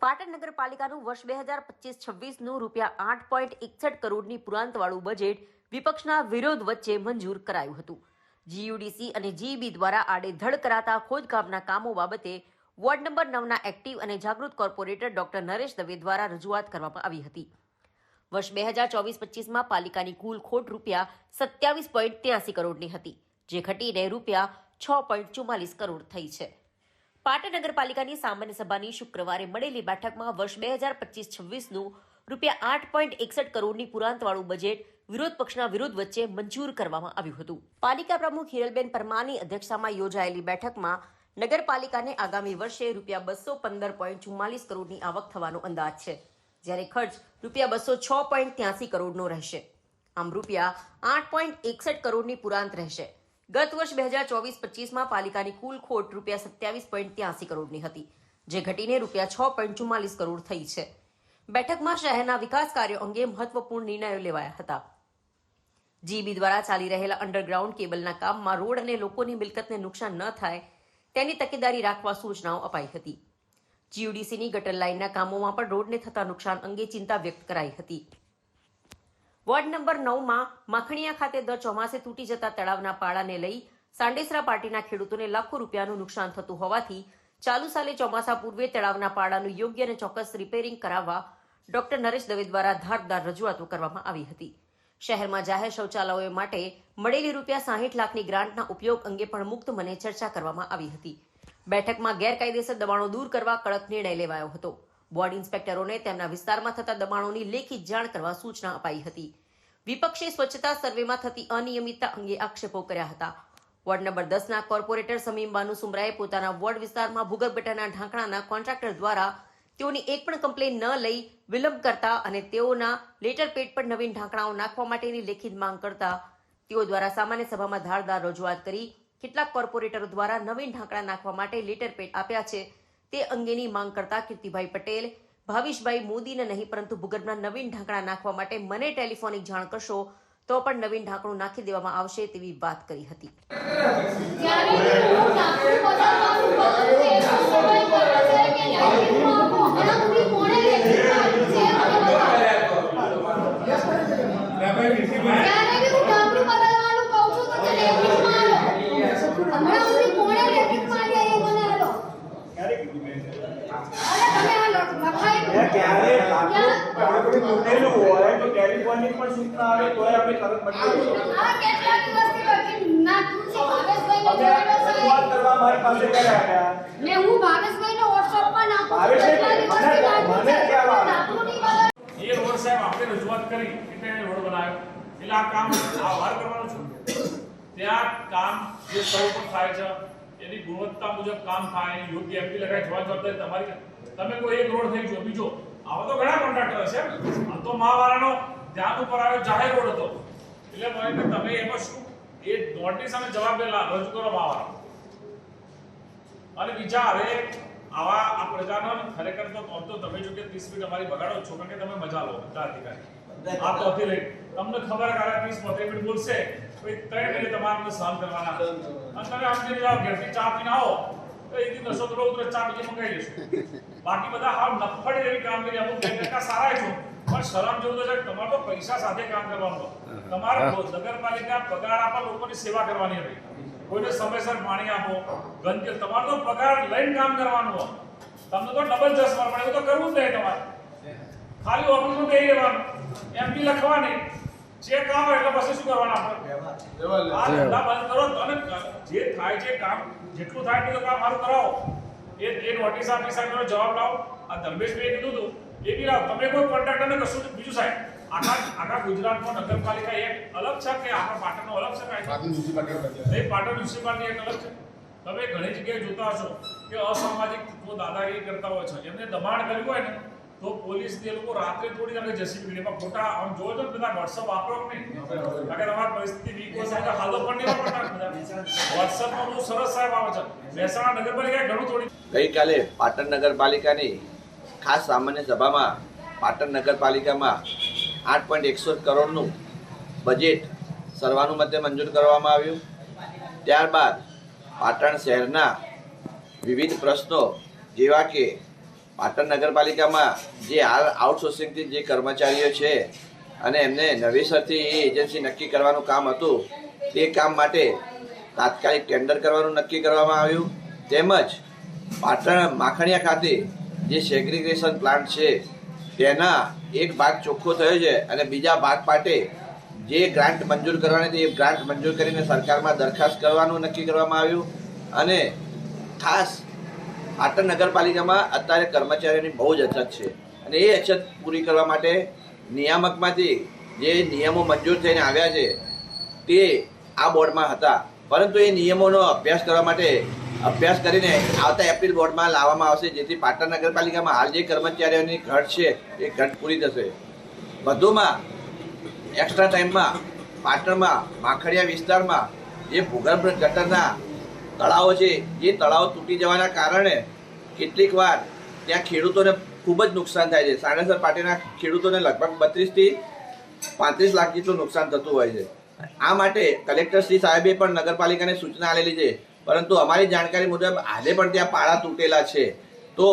પાટણ નગરપાલિકાનું વર્ષ 2025-26નું રૂપિયા 8.61 કરોડની પુરાંતવાળું બજેટ વિપક્ષના વિરોધ વચ્ચે મંજૂર કરાયું હતું. જીયુડીસી અને જીઈબી દ્વારા આડેધડ કરાતા ખોદકામના કામો બાબતે વોર્ડ નંબર 9ના એક્ટિવ અને જાગૃત કોર્પોરેટર ડોક્ટર નરેશ દવે દ્વારા રજૂઆત કરવામાં આવી હતી. વર્ષ 2024-25માં પાલિકાની કુલ ખોટ રૂપિયા 27.83 કરોડની હતી, જે ઘટીને રૂપિયા 6.44 કરોડ થઈ છે. પાટણ નગરપાલિકાની સામાન્ય સભાની શુક્રવારે મળેલી બેઠકમાં વર્ષ 2025-26નું રૂપિયા 8.61 કરોડની પુરાંતવાળું બજેટ વિરોધ પક્ષના વિરોધ વચ્ચે મંજૂર કરવામાં આવ્યું હતું. પાલિકા પ્રમુખ હિરલબેન પરમારની અધ્યક્ષતામાં યોજાયેલી બેઠકમાં નગરપાલિકાને આગામી વર્ષે રૂપિયા 215.44 કરોડની આવક થવાનો અંદાજ છે, જ્યારે ખર્ચ રૂપિયા 206.83 કરોડનો રહેશે. આમ રૂપિયા 8.61 કરોડની પુરાંત રહેશે. ગત વર્ષ 2024-25માં પાલિકાની કુલ ખોટ રૂપિયા 27.83 કરોડની હતી, જે ઘટીને રૂપિયા 6.44 કરોડ થઈ છે. બેઠકમાં શહેરના વિકાસ કાર્યો અંગે મહત્વપૂર્ણ નિર્ણયો લેવાયા હતા. જીબી દ્વારા ચાલી રહેલા અંડરગ્રાઉન્ડ કેબલના કામમાં રોડ અને લોકોની મિલકતને નુકસાન ન થાય તેની તકેદારી રાખવા સૂચનાઓ અપાઈ હતી. જીયુડીસીની ગટર લાઇનના કામોમાં પણ રોડને થતા નુકસાન અંગે ચિંતા વ્યક્ત કરાઈ હતી. વોર્ડ નંબર 9માં માખણીયા ખાતે દર ચોમાસે તૂટી જતા તળાવના પાળાને લઈ સાંડેસરા પાર્ટીના ખેડૂતોને લાખો રૂપિયાનું નુકસાન થતું હોવાથી ચાલુ સાલે ચોમાસા પૂર્વે તળાવના પાળાનું યોગ્ય અને ચોક્કસ રિપેરિંગ કરાવવા ડોક્ટર નરેશ દવે દ્વારા ધારદાર રજૂઆતો કરવામાં આવી હતી. શહેરમાં જાહેર શૌચાલયો માટે મળેલી રૂપિયા 60 લાખની ગ્રાન્ટના ઉપયોગ અંગે પણ મુક્ત મને ચર્ચા કરવામાં આવી હતી. બેઠકમાં ગેરકાયદેસર દબાણો દૂર કરવા કડક નિર્ણય લેવાયો હતો. વોર્ડ ઇન્સ્પેક્ટરોને તેમના વિસ્તારમાં થતા દબાણોની લેખિત જાણ કરવા સૂચના અપાઈ હતી. વિપક્ષે સ્વચ્છતા સર્વેમાં થતી અનિયમિતતા અંગે આક્ષેપો કર્યા હતા. વોર્ડ નંબર 10ના કોર્પોરેટર સમીમ બાનુ સુમરાએ પોતાના વોર્ડ વિસ્તારમાં ભૂગર્ભ ગટરના ઢાંકણાના કોન્ટ્રાક્ટર દ્વારા તેઓની એક પણ કમ્પ્લેન ન લઈ વિલંબ કરતા અને તેઓના લેટર પેડ પર નવીન ઢાંકણાઓ નાખવા માટેની લેખિત માંગ કરતા તેઓ દ્વારા સામાન્ય સભામાં ધારદાર રજૂઆત કરી કેટલાક કોર્પોરેટરો દ્વારા નવીન ઢાંકણા નાખવા માટે લેટર પેડ આપ્યા છે તે અંગેની માંગ કરતા કીર્તિભાઈ પટેલ, ભાવિશભાઈ મોદીને નહીં પરંતુ ભૂગર્ભના નવીન ઢાંકણા નાખવા માટે મને ટેલિફોનિક જાણ કરશો તો પણ નવીન ઢાંકણું નાખી દેવામાં આવશે તેવી વાત કરી હતી. રજૂઆત કરી એટલે રોડ બનાવ્યો એટલે આ કામ વાર કરવાનું છે. ત્યાં કામ જે સ્થળ પર થાય છે એની ગુણવત્તા મુજબ કામ થાય, યોગ્ય એમપી લગાય જવાબદારી તમારી. તમે કોઈ એક રોડ થઈ ગયો, બીજો આવા તો ઘણા કોન્ટ્રાક્ટર છે. આ તો મહાવાળાનો ધ્યાન ઉપર આવ્યો જાહેર રોડ હતો એટલે મને તમે એમાં શું એ નોટની સામે જવાબ રજૂ કરો મહાવાળા. અને બીજા હવે આવા આ પ્રજાનો ખરેખર તો તમે જો કે 30 મિનિટ અમારી બગાડો છો કારણ કે તમે મજા લો બધા અધિકારી આ તોથી લઈ તમને ખબર કે 30-35 મિનિટ બોલશે તો 3 મિનિટ તમારે સહન કરવાના અને તમે આમ કરી જાઓ ઘરથી ચા પીને આવો તો એથી નશો થોડો ઉતરે ચા બીજી મંગાવી લેશું. બાકી બધા હાવ નફડી એવી કામગીરી અમુક ટકા સારા છો પણ શરમ જેવું તો છે તમારે તો પૈસા સાથે કામ કરવાનું. તમારે નગરપાલિકા પગાર આપવા લોકોની સેવા કરવાની હતી, કોઈને સમયસર પાણી આપો, ગંદકી તમારો તો પગાર લઈને કામ કરવાનું હોય. તમને તો ડબલ જસ્ટ મળે તો કરવું જ નહીં. તમારે ખાલી ઓફિસમાં બેસી રહેવાનું, એમપી લખવાની, ચેક આવે એટલે પછી શું કરવાનું આપણે આ ધંધા બંધ કરો અને જે થાય છે કામ જેટલું થાય એટલું કામ સારું કરાવો. એ નોટિસ આપી સાહેબ જવાબ લાવો. આ ધર્મેશભાઈએ કીધું હતું એ બી લાવો. તમે કોઈ કોન્ટ્રાક્ટરને કશું બીજું સાહેબ આખા ગુજરાતમાં નગરપાલિકા એક અલગ છે કે આપણા પાટણનો અલગ છે? પાટણ મ્યુનિસિપાલિટી એક અલગ છે. તમે ઘણી જગ્યાએ જોતા હશો કે અસામાજિક દાદાગીરી કરતા હોય છે. એમને દબાણ કર્યું હોય ને તો પોલીસ એ લોકો રાત્રે થોડી તમે જેસીબી વીડીમાં ફોટા આમ જોવો છો બધા વોટ્સઅપ વાપરો કે નહીં? કારણ કે તમારી પરિસ્થિતિ વીક હોય તો હાલો પણ નહીં વાપરતા બધા. વોટ્સઅપમાં બહુ સરસ સાહેબ આવે છે. મહેસાણા નગરપાલિકાએ ઘણું થોડી ગઈકાલે પાટણ નગરપાલિકાની ખાસ સામાન્ય સભામાં પાટણ નગરપાલિકામાં 8.61 કરોડનું બજેટ સર્વાનુમતે મંજૂર કરવામાં આવ્યું. ત્યારબાદ પાટણ શહેરના વિવિધ પ્રશ્નો જેવા કે પાટણ નગરપાલિકામાં જે હાલ આઉટસોર્સિંગથી જે કર્મચારીઓ છે અને એમને નવેસરથી એ એજન્સી નક્કી કરવાનું કામ હતું, તે કામ માટે તાત્કાલિક ટેન્ડર કરવાનું નક્કી કરવામાં આવ્યું. તેમજ પાટણ માખણીયા ખાતે જે સેગ્રિગેશન પ્લાન્ટ છે તેના એક ભાગ ચોખ્ખો થયો છે અને બીજા ભાગ માટે જે ગ્રાન્ટ મંજૂર કરવાની હતી એ ગ્રાન્ટ મંજૂર કરીને સરકારમાં દરખાસ્ત કરવાનું નક્કી કરવામાં આવ્યું. અને ખાસ પાટણ નગરપાલિકામાં અત્યારે કર્મચારીઓની બહુ જ અછત છે અને એ અછત પૂરી કરવા માટે નિયામકમાંથી જે નિયમો મંજૂર થઈને આવ્યા છે તે આ બોર્ડમાં હતા, પરંતુ એ નિયમોનો અભ્યાસ કરીને આવતા એપ્રિલ બોર્ડમાં લાવવામાં આવશે, જેથી પાટણ નગરપાલિકામાં હાલ જે કર્મચારીઓની ઘટ છે એ ઘટ પૂરી થશે. વધુમાં એક્સ્ટ્રા ટાઈમમાં પાટણમાં માખણીયા વિસ્તારમાં જે ભૂગર્ભ ગટરના તળાવો છે એ તળાવો તૂટી જવાના કારણે કેટલીક વાર ત્યાં ખેડૂતોને ખૂબ જ નુકસાન થાય છે. સાણેસર પાટીના ખેડૂતોને લગભગ 32 થી 35 લાખ જેટલું નુકસાન થતું હોય છે. આ માટે કલેક્ટર શ્રી સાહેબે પણ નગરપાલિકાને સૂચના આપેલી છે, પરંતુ અમારી જાણકારી મુજબ આજે પણ ત્યાં પાળા તૂટેલા છે. તો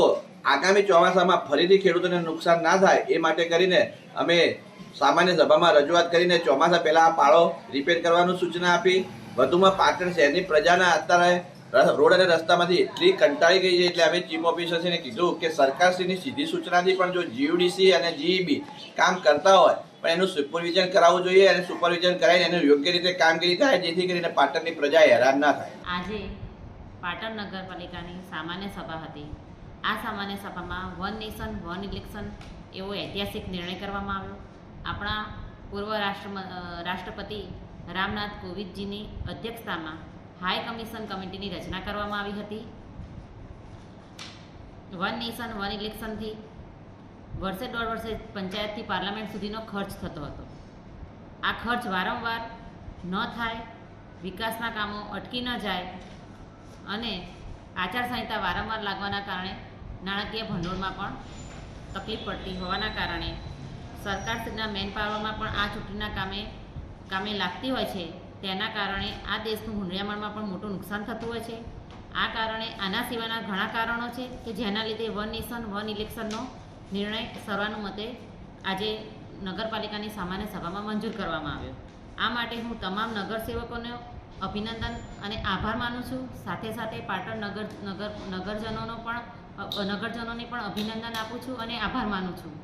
આગામી ચોમાસામાં ફરીથી ખેડૂતોને નુકસાન ના થાય એ માટે કરીને અમે સામાન્ય સભામાં રજૂઆત કરીને ચોમાસા પહેલાં આ પાળો રિપેર કરવાનું સૂચના આપી. વધુમાં પાટણ શહેરની પ્રજાના અત્યારે રોડ અને રસ્તામાંથી એટલી કંટાળી ગઈ છે, એટલે અમે ચીફ ઓફિસરશ્રીને કીધું કે સરકારશ્રીની સીધી સૂચનાથી પણ જો જીયુડીસી અને જીઈબી કામ કરતા હોય પણ એનું સુપરવિઝન કરાવવું જોઈએ અને સુપરવિઝન કરાવીને એનું યોગ્ય રીતે કામગીરી થાય, જેથી કરીને પાટણની પ્રજા હેરાન ના થાય. આજે પાટણ નગરપાલિકાની સામાન્ય સભા હતી. આ સામાન્ય સભામાં વન નેશન વન ઇલેક્શન એવો ઐતિહાસિક નિર્ણય કરવામાં આવ્યો. આપણા પૂર્વ રાષ્ટ્રપતિ રામનાથ કોવિંદજીની અધ્યક્ષતામાં હાઈ કમિશન કમિટીની રચના કરવામાં આવી હતી. વન નેશન વન ઇલેક્શનથી વર્ષે 1.5 વર્ષે પંચાયતથી પાર્લામેન્ટ સુધીનો ખર્ચ થતો હતો. આ ખર્ચ વારંવાર ન થાય, વિકાસના કામો અટકી ન જાય અને આચારસંહિતા વારંવાર લાગવાના કારણે નાણાકીય ભંડોળમાં પણ તકલીફ પડતી હોવાના કારણે સરકારશ્રીના મેનપાવરમાં પણ આ ચૂંટણીના કામે લાગતી હોય છે. તેના કારણે આ દેશનું હુંડિયામણમાં પણ મોટું નુકસાન થતું હોય છે. આ કારણે આના સિવાયના ઘણા કારણો છે કે જેના લીધે વન નેશન વન ઇલેક્શનનો નિર્ણય સર્વાનુમતે આજે નગરપાલિકાની સામાન્ય સભામાં મંજૂર કરવામાં આવ્યો. આ માટે હું તમામ નગરસેવકોને અભિનંદન અને આભાર માનું છું. સાથે સાથે પાટણ નગરજનોને પણ અભિનંદન આપું છું અને આભાર માનું છું.